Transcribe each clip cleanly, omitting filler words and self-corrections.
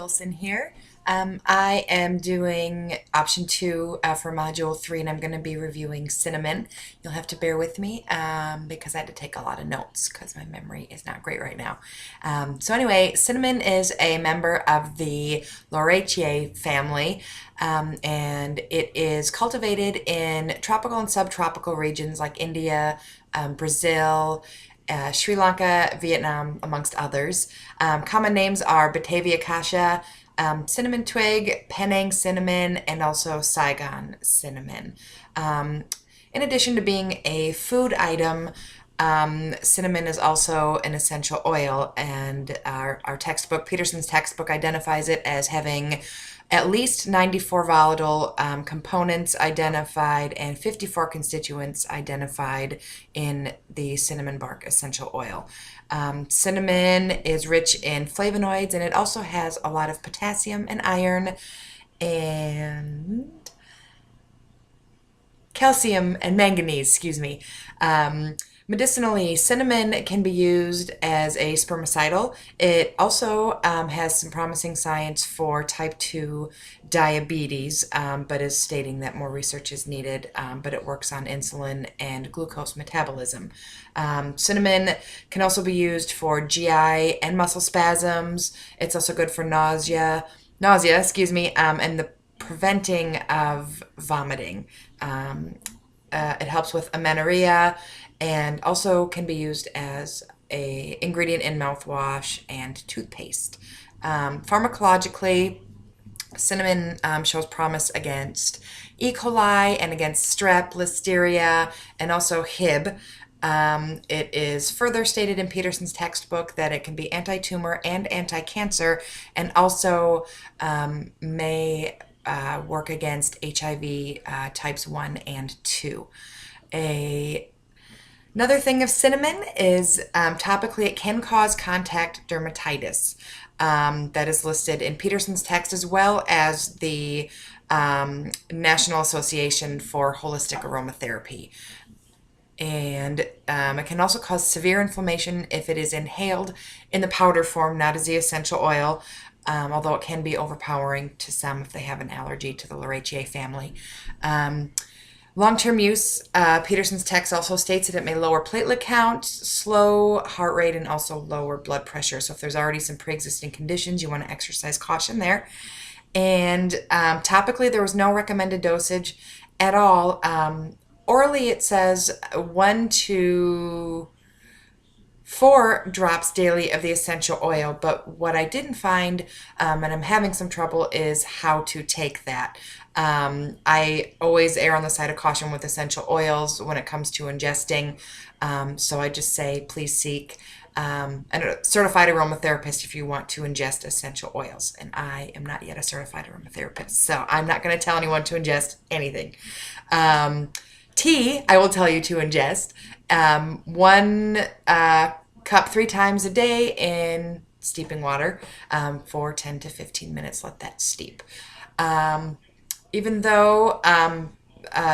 Wilson here. I am doing option 2 for module 3, and I'm going to be reviewing cinnamon. You'll have to bear with me because I had to take a lot of notes because my memory is not great right now. So anyway, cinnamon is a member of the Lauraceae family, and it is cultivated in tropical and subtropical regions like India, Brazil, Sri Lanka, Vietnam, amongst others. Common names are Batavia cassia, cinnamon twig, Penang cinnamon, and also Saigon cinnamon. In addition to being a food item, cinnamon is also an essential oil, and our textbook, Peterson's textbook, identifies it as having at least 94 volatile components identified and 54 constituents identified in the cinnamon bark essential oil. Cinnamon is rich in flavonoids, and it also has a lot of potassium and iron and calcium and manganese, excuse me. Medicinally, cinnamon can be used as a spermicidal. It also has some promising science for type 2 diabetes, but is stating that more research is needed, but it works on insulin and glucose metabolism. Cinnamon can also be used for GI and muscle spasms. It's also good for nausea, and the preventing of vomiting. It helps with amenorrhea and also can be used as a ingredient in mouthwash and toothpaste. Pharmacologically, cinnamon shows promise against E. coli and against strep, listeria, and also Hib. It is further stated in Peterson's textbook that it can be anti-tumor and anti-cancer, and also may work against HIV types 1 and 2. Another thing of cinnamon is topically it can cause contact dermatitis. That is listed in Peterson's text as well as the National Association for Holistic Aromatherapy. And it can also cause severe inflammation if it is inhaled in the powder form, not as the essential oil, although it can be overpowering to some if they have an allergy to the Lauraceae family. Long-term use, Peterson's text also states that it may lower platelet count, slow heart rate, and also lower blood pressure. So if there's already some pre-existing conditions, you want to exercise caution there. And topically, there was no recommended dosage at all. Orally, it says 1 to 4 drops daily of the essential oil, but what I didn't find, and I'm having some trouble, is how to take that. I always err on the side of caution with essential oils when it comes to ingesting, so I just say please seek a certified aromatherapist if you want to ingest essential oils, and I am not yet a certified aromatherapist, so I'm not going to tell anyone to ingest anything. Tea, I will tell you to ingest 1 cup 3 times a day in steeping water for 10 to 15 minutes. Let that steep. Even though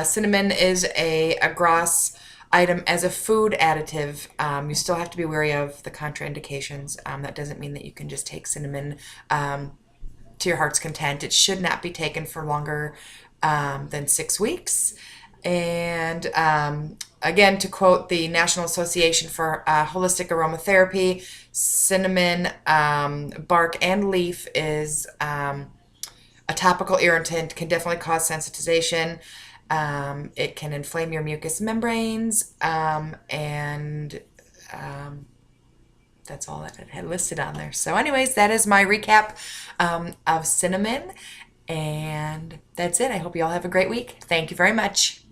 cinnamon is a gross item as a food additive, you still have to be wary of the contraindications. That doesn't mean that you can just take cinnamon to your heart's content. It should not be taken for longer than 6 weeks. And again, to quote the National Association for Holistic Aromatherapy, cinnamon bark and leaf is a topical irritant, can definitely cause sensitization. It can inflame your mucous membranes, and that's all that it had listed on there. So anyways, that is my recap of cinnamon, and that's it. I hope you all have a great week. Thank you very much.